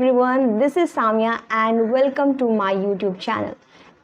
everyone, this is Samya and welcome to my YouTube channel.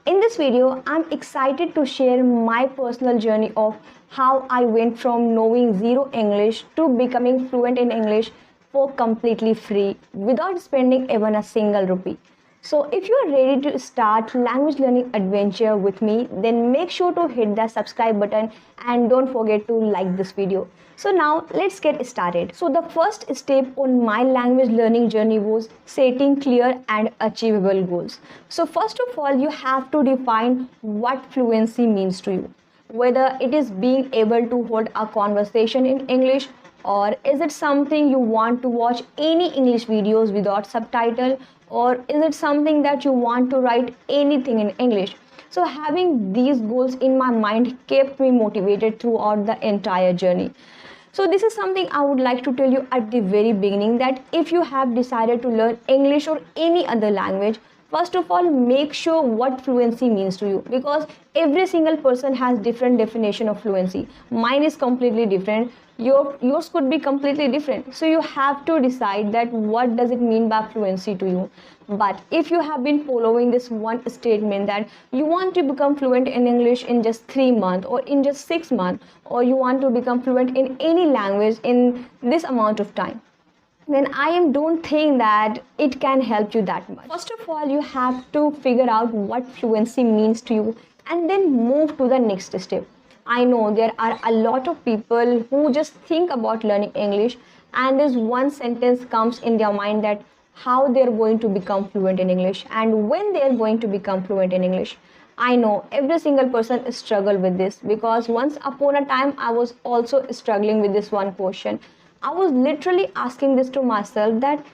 In this video, I'm excited to share my personal journey of how I went from knowing zero English to becoming fluent in English for completely free without spending even a single rupee. So if you are ready to start language learning adventure with me, then make sure to hit the subscribe button and don't forget to like this video. So now let's get started. So the first step on my language learning journey was setting clear and achievable goals. So first of all, you have to define what fluency means to you. Whether it is being able to hold a conversation in English, or is it something you want to watch any English videos without subtitle, or is it something that you want to write anything in English. So having these goals in my mind kept me motivated throughout the entire journey. So this is something I would like to tell you at the very beginning, that if you have decided to learn English or any other language, first of all, make sure what fluency means to you, because every single person has different definition of fluency. Mine is completely different. Yours could be completely different. So you have to decide that what does it mean by fluency to you. But if you have been following this one statement that you want to become fluent in English in just 3 months or in just 6 months, or you want to become fluent in any language in this amount of time, then don't think that it can help you that much. First of all, you have to figure out what fluency means to you and then move to the next step. I know there are a lot of people who just think about learning English and this one sentence comes in their mind, that how they're going to become fluent in English and when they're going to become fluent in English. I know every single person struggle with this, because once upon a time I was also struggling with this one question. I was literally asking this to myself, that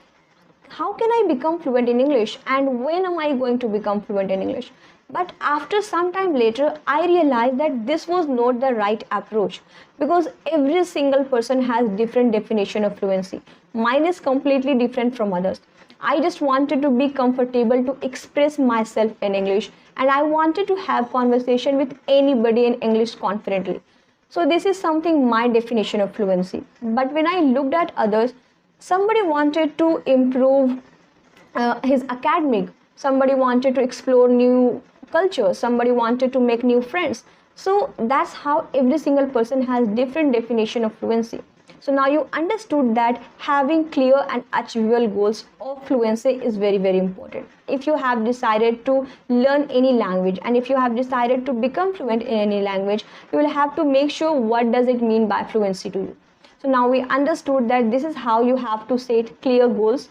how can I become fluent in English and when am I going to become fluent in English? But after some time later, I realized that this was not the right approach, because every single person has different definition of fluency. Mine is completely different from others. I just wanted to be comfortable to express myself in English, and I wanted to have conversation with anybody in English confidently. So this is something my definition of fluency. But when I looked at others, somebody wanted to improve his academic, somebody wanted to explore new culture, somebody wanted to make new friends. So that's how every single person has different definition of fluency. So now you understood that having clear and achievable goals of fluency is very, very important. If you have decided to learn any language and if you have decided to become fluent in any language, you will have to make sure what does it mean by fluency to you. So now we understood that this is how you have to set clear goals.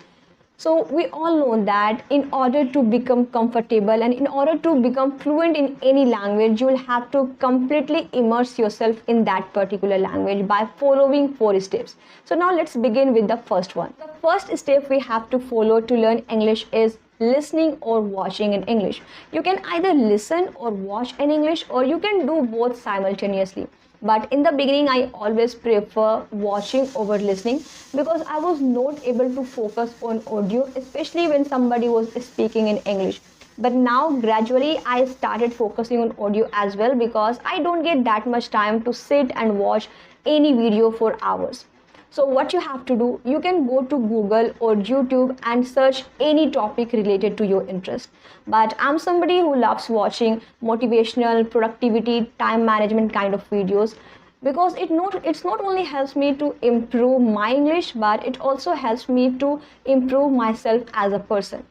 So we all know that in order to become comfortable and in order to become fluent in any language, you will have to completely immerse yourself in that particular language by following 4 steps. So now let's begin with the first one. The first step we have to follow to learn English is listening or watching in English. You can either listen or watch in English, or you can do both simultaneously. But in the beginning, I always prefer watching over listening, because I was not able to focus on audio, especially when somebody was speaking in English. But now gradually I started focusing on audio as well, because I don't get that much time to sit and watch any video for hours. So what you have to do, you can go to Google or YouTube and search any topic related to your interest. But I'm somebody who loves watching motivational, productivity, time management kind of videos, because it's not only helps me to improve my English, but it also helps me to improve myself as a person.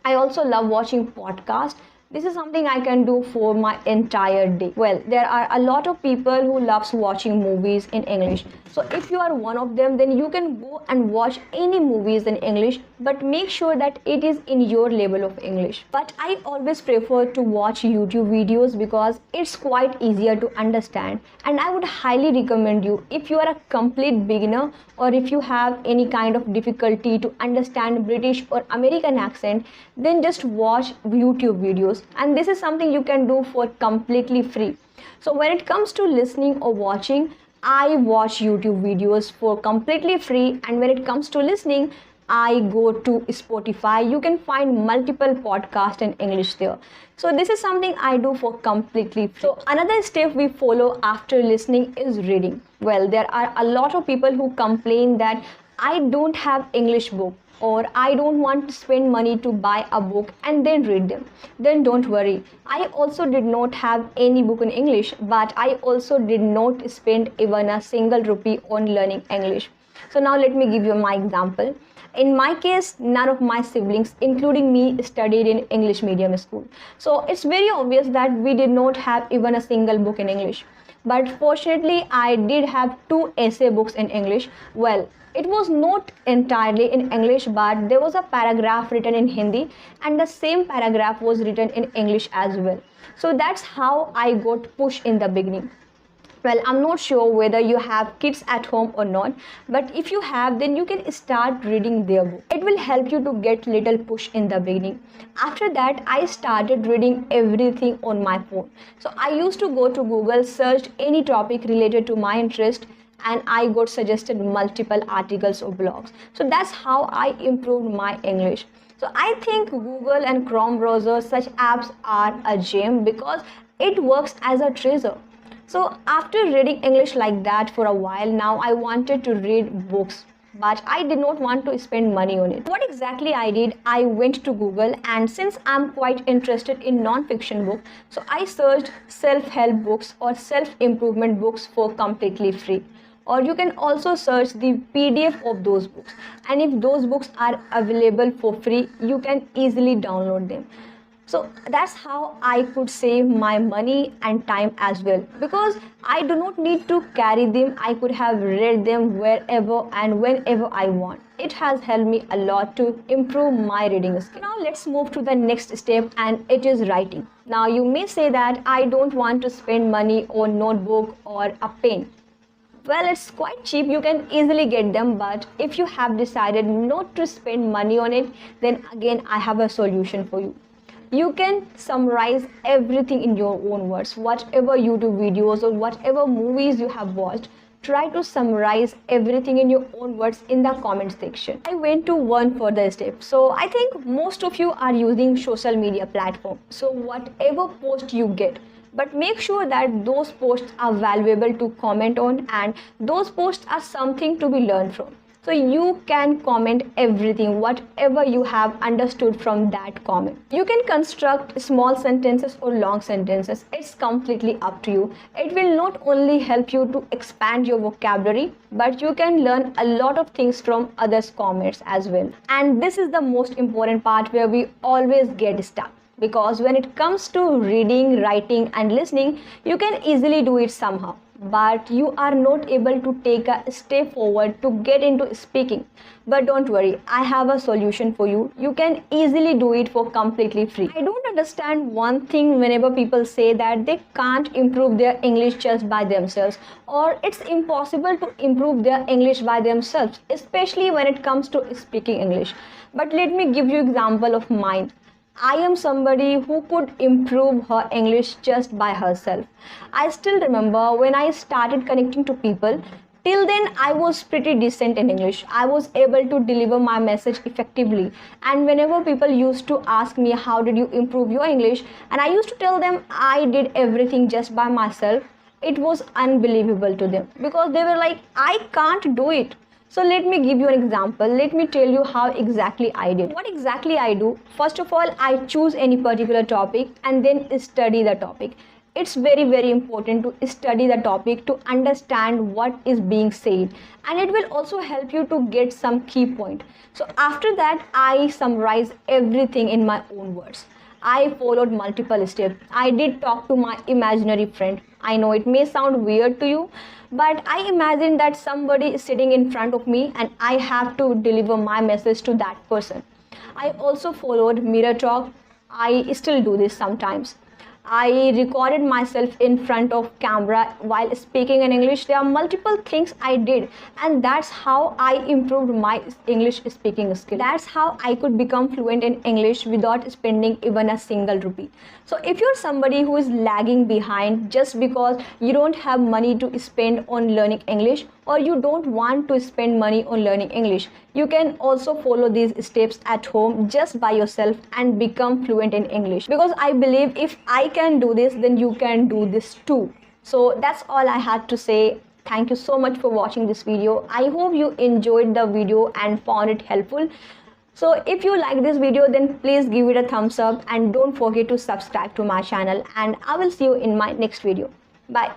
I also love watching podcasts. This is something I can do for my entire day. Well, there are a lot of people who loves watching movies in English. So if you are one of them, then you can go and watch any movies in English, but make sure that it is in your level of English. But I always prefer to watch YouTube videos, because it's quite easier to understand. And I would highly recommend you, if you are a complete beginner or if you have any kind of difficulty to understand British or American accent, then just watch YouTube videos. And this is something you can do for completely free. So when it comes to listening or watching, I watch YouTube videos for completely free, and when it comes to listening, I go to Spotify. You can find multiple podcasts in English there. So this is something I do for completely free. So another step we follow after listening is reading. Well, there are a lot of people who complain that I don't have English book. or I don't want to spend money to buy a book and then read them, then don't worry. I also did not have any book in English, but I also did not spend even a single rupee on learning English. So now let me give you my example. In my case, none of my siblings, including me, studied in English medium school. So it's very obvious that we did not have even a single book in English. But fortunately, I did have two essay books in English. Well, it was not entirely in English, but there was a paragraph written in Hindi and the same paragraph was written in English as well. So that's how I got pushed in the beginning. Well, I'm not sure whether you have kids at home or not, but if you have, then you can start reading their book. It will help you to get little push in the beginning. After that, I started reading everything on my phone. So I used to go to Google, search any topic related to my interest, and I got suggested multiple articles or blogs. So that's how I improved my English. So I think Google and Chrome browser, such apps are a gem because it works as a treasure. So after reading English like that for a while, now I wanted to read books, but I did not want to spend money on it. What exactly I did, I went to Google, and since I'm quite interested in non-fiction books, so I searched self-help books or self-improvement books for completely free. Or you can also search the PDF of those books, and if those books are available for free, you can easily download them. So that's how I could save my money and time as well, because I do not need to carry them. I could have read them wherever and whenever I want. It has helped me a lot to improve my reading skill. Now let's move to the next step, and it is writing. Now you may say that I don't want to spend money on notebook or a pen. Well, it's quite cheap, you can easily get them, but if you have decided not to spend money on it, then again I have a solution for you. You can summarize everything in your own words. Whatever YouTube videos or whatever movies you have watched, try to summarize everything in your own words in the comment section. I went to one further step. So I think most of you are using social media platform. So whatever post you get, but make sure that those posts are valuable to comment on, and those posts are something to be learned from. So you can comment everything, whatever you have understood from that comment. You can construct small sentences or long sentences. It's completely up to you. It will not only help you to expand your vocabulary, but you can learn a lot of things from others' comments as well. And this is the most important part where we always get stuck. Because when it comes to reading, writing and listening, you can easily do it somehow. But you are not able to take a step forward to get into speaking. But don't worry, I have a solution for you. You can easily do it for completely free. I don't understand one thing whenever people say that they can't improve their English just by themselves, or it's impossible to improve their English by themselves, especially when it comes to speaking English. But let me give you an example of mine. I am somebody who could improve her English just by herself. I still remember when I started connecting to people. Till then, I was pretty decent in English. I was able to deliver my message effectively. And whenever people used to ask me, how did you improve your English? And I used to tell them I did everything just by myself. It was unbelievable to them because they were like, I can't do it. So let me give you an example. Let me tell you how exactly I did. What exactly I do? First of all, I choose any particular topic and then study the topic. It's very important to study the topic to understand what is being said, and it will also help you to get some key point. So after that, I summarize everything in my own words. I followed multiple steps. I did talk to my imaginary friend. I know it may sound weird to you, but I imagine that somebody is sitting in front of me and I have to deliver my message to that person. I also followed mirror talk. I still do this sometimes. I recorded myself in front of camera while speaking in English. There are multiple things I did, and that's how I improved my English speaking skill. That's how I could become fluent in English without spending even a single rupee. So if you're somebody who is lagging behind just because you don't have money to spend on learning English, or you don't want to spend money on learning English, you can also follow these steps at home just by yourself and become fluent in English. Because I believe if I can do this, then you can do this too. So that's all I had to say. Thank you so much for watching this video. I hope you enjoyed the video and found it helpful. So if you like this video, then please give it a thumbs up and don't forget to subscribe to my channel, and I will see you in my next video. Bye.